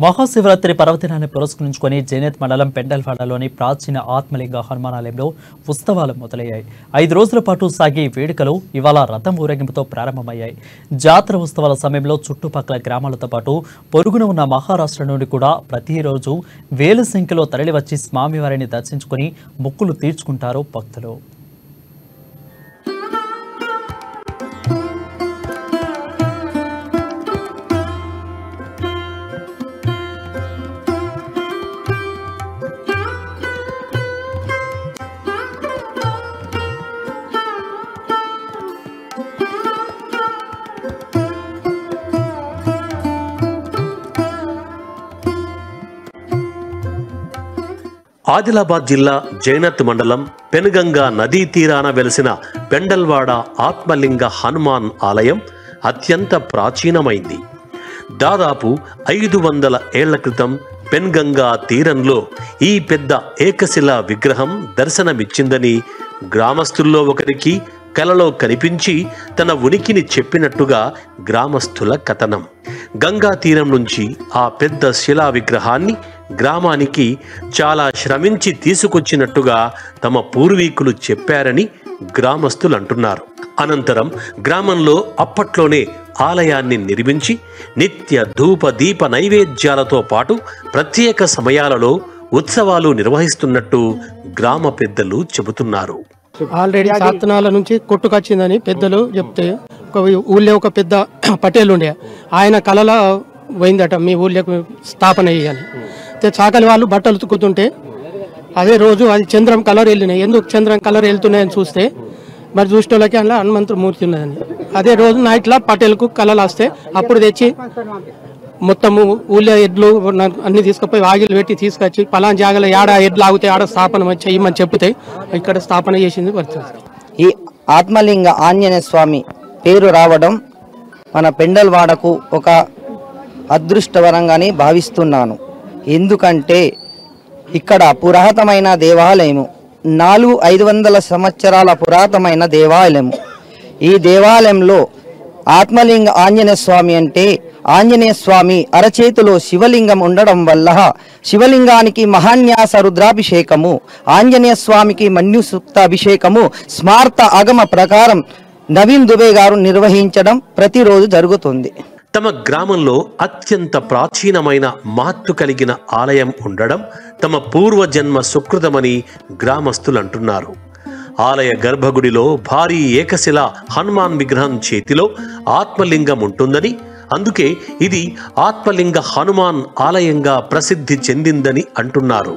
మహాశివరాత్రి పర్వదినాన్ని పురస్కరించుకొని జైనత్ మండలం పెండల్వాడలోని ప్రాచీన ఆత్మలింగ హనుమానాలయంలో ఉత్సవాలు మొదలయ్యాయి. 5 రోజుల పాటు సాగే వేడుకలు ఇవాళ రథం ఊరేగింపుతో ప్రారంభమయ్యాయి. జాతర ఉత్సవాల సమయంలో చుట్టుపక్కల గ్రామాలతో పాటు పొరుగున ఉన్న మహారాష్ట్ర నుండి కూడా ప్రతిరోజు వేల సంఖ్యలో తరలివచ్చి స్వామివారిని దర్శించుకొని మొక్కులు తీర్చుకుంటారు భక్తులు. ఆదిలాబాద్ జిల్లా జైనత్ మండలం పెనుగంగా నదీ తీరాన వెలిసిన పెండల్వాడ ఆత్మలింగ హనుమాన్ ఆలయం అత్యంత ప్రాచీనమైంది. దాదాపు 500 ఏళ్ల క్రితం పెన్గంగా తీరంలో ఈ పెద్ద ఏకశిలా విగ్రహం దర్శనమిచ్చిందని గ్రామస్తుల్లో ఒకరికి కలలో కనిపించి తన ఉనికిని చెప్పినట్టుగా గ్రామస్తుల కథనం. గంగా తీరం నుంచి ఆ పెద్ద శిలా విగ్రహాన్ని గ్రామానికి చాలా శ్రమించి తీసుకొచ్చినట్టుగా తమ పూర్వీకులు చెప్పారని గ్రామస్తులు అంటున్నారు. అనంతరం గ్రామంలో అప్పట్లోనే ఆలయాన్ని నిర్మించి నిత్య ధూప దీప నైవేద్యాలతో పాటు ప్రత్యేక సమయాలలో ఉత్సవాలు నిర్వహిస్తున్నట్టు గ్రామ పెద్దలు చెబుతున్నారు. ఆల్రెడీ సాత్తనాల నుంచి కొట్టుకొచ్చిందని పెద్దలు చెప్తే ఊళ్ళో ఒక పెద్ద పటేల్ ఉండే ఆయన కళలో పోయిందట మీ ఊళ్ళోకి స్థాపన అయ్యాని. చాకలి వాళ్ళు బట్టలు ఉతుకుతుంటే అదే రోజు అది చంద్రం కలర్ వెళ్ళినాయి. ఎందుకు చంద్రం కలర్ వెళ్తున్నాయని చూస్తే మరి చూసేటోళ్ళకి అందులో హనుమంతుడు మూర్తి ఉన్నదని. అదే రోజు నైట్లో పటేల్కు కళలు వస్తే అప్పుడు తెచ్చి మొత్తము ఊళ్ళో ఎడ్లు అన్ని తీసుకుపోయి వాగిలు పెట్టి తీసుకొచ్చి పలానా జాగలో ఆడ ఎడ్లు ఆగితే ఆడ స్థాపన చెయ్యమని చెప్తే ఇక్కడ స్థాపన చేసింది పరిస్థితి. ఈ ఆత్మలింగ ఆంజనేయ స్వామి పేరు రావడం మన పెండల్వాడకు ఒక అదృష్టవరంగానే భావిస్తున్నాను. ఎందుకంటే ఇక్కడ పురాతనమైన దేవాలయము 400-500 సంవత్సరాల పురాతనమైన దేవాలయము. ఈ దేవాలయంలో ఆత్మలింగ ఆంజనేయ స్వామి అంటే ఆంజనేయ స్వామి అరచేతిలో శివలింగం ఉండడం వల్ల శివలింగానికి మహాన్యాస రుద్రాభిషేకము, ఆంజనేయ స్వామికి మన్యుసూక్త అభిషేకము స్మార్త ఆగమ ప్రకారం నవీన్ దుబే గారు నిర్వహించడం ప్రతిరోజు జరుగుతుంది. తమ గ్రామంలో అత్యంత ప్రాచీనమైన మహత్తు కలిగిన ఆలయం ఉండడం తమ పూర్వజన్మ సుకృతమని గ్రామస్తులు అంటున్నారు. ఆలయ గర్భగుడిలో భారీ ఏకశిల హనుమాన్ విగ్రహం చేతిలో ఆత్మలింగం ఉంటుందని, అందుకే ఇది ఆత్మలింగ హనుమాన్ ఆలయంగా ప్రసిద్ధి చెందిందని అంటున్నారు.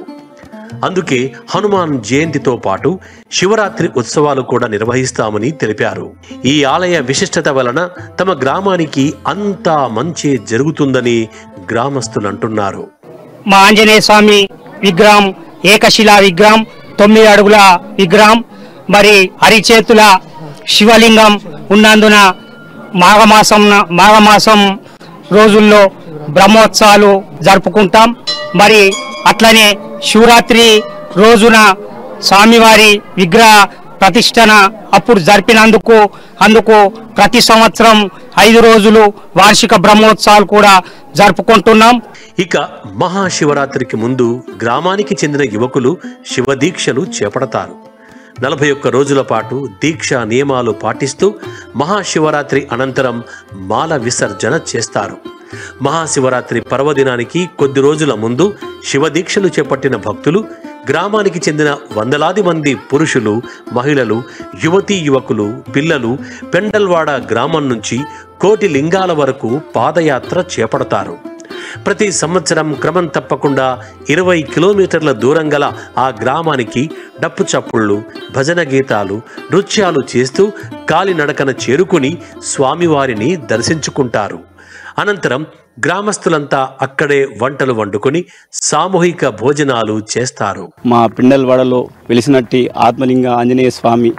అందుకే హనుమాన్ జయంతితో పాటు శివరాత్రి ఉత్సవాలు కూడా నిర్వహిస్తామని తెలిపారు. ఈ ఆలయ విశిష్టత వలన తమ గ్రామానికి అంతా మంచి జరుగుతుందని గ్రామస్తులు అంటున్నారు. మా ఆంజనేయ స్వామి విగ్రహం ఏకశిలా విగ్రహం, 9 అడుగుల విగ్రహం, మరి అరిచేతుల శివలింగం ఉన్నందున మాఘమాసం రోజుల్లో బ్రహ్మోత్సవాలు జరుపుకుంటాం. మరి అట్లనే శివరాత్రి రోజున స్వామివారి విగ్రహ ప్రతిష్టన అప్పుడు అందుకు ప్రతి సంవత్సరం 5 రోజులు వార్షిక బ్రహ్మోత్సవాలు కూడా జరుపుకుంటున్నాం. ఇక మహాశివరాత్రికి ముందు గ్రామానికి చెందిన యువకులు శివదీక్షలు చేపడతారు. 41 రోజుల పాటు దీక్షా నియమాలు పాటిస్తూ మహాశివరాత్రి అనంతరం మాల విసర్జన చేస్తారు. మహాశివరాత్రి పర్వదినానికి కొద్ది రోజుల ముందు శివదీక్షలు చేపట్టిన భక్తులు గ్రామానికి చెందిన వందలాది మంది పురుషులు, మహిళలు, యువతీ యువకులు, పిల్లలు పెండల్వాడ గ్రామం నుంచి కోటి లింగాల వరకు పాదయాత్ర చేపడతారు. ప్రతి సంవత్సరం క్రమం తప్పకుండా 20 కిలోమీటర్ల దూరం గల ఆ గ్రామానికి డప్పు చప్పుళ్ళు, భజన గీతాలు, నృత్యాలు చేస్తూ కాలినడకన చేరుకుని స్వామివారిని దర్శించుకుంటారు. అనంతరం గ్రామస్తులంతా అక్కడే వంటలు వండుకొని సామూహిక భోజనాలు చేస్తారు. మా పెండల్వాడలో వెలిసినట్టి ఆత్మలింగ ఆంజనేయ స్వామి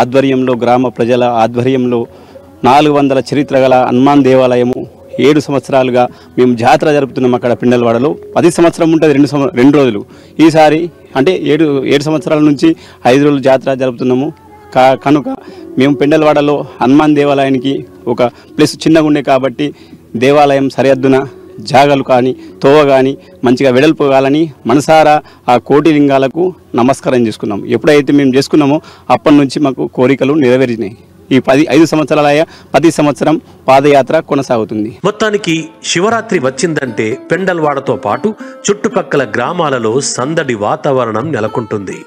ఆధ్వర్యంలో, గ్రామ ప్రజల ఆధ్వర్యంలో 400 చరిత్ర గల హనుమాన్ దేవాలయము 7 సంవత్సరాలుగా మేము జాతర జరుపుతున్నాం. అక్కడ పెండల్వాడలో 10 సంవత్సరం ఉంటుంది, 2 రోజులు. ఈసారి అంటే 7 సంవత్సరాల నుంచి 5 రోజులు జాతర జరుపుతున్నాము. కనుక మేము పెండల్వాడలో హనుమాన్ దేవాలయానికి ఒక ప్లేస్ చిన్నగా ఉండే కాబట్టి దేవాలయం సరిహద్దున జాగలు కానీ తోవ కానీ మంచిగా వెడల్పు కావాలని మనసారా ఆ కోటి లింగాలకు నమస్కారం చేసుకున్నాం. ఎప్పుడైతే మేము చేసుకున్నామో అప్పటి నుంచి మాకు కోరికలు నెరవేరినాయి. ఈ 5 సంవత్సరాలయ ప్రతి సంవత్సరం పాదయాత్ర కొనసాగుతుంది. మొత్తానికి శివరాత్రి వచ్చిందంటే పెండల్వాడతో పాటు చుట్టుపక్కల గ్రామాలలో సందడి వాతావరణం నెలకొంటుంది.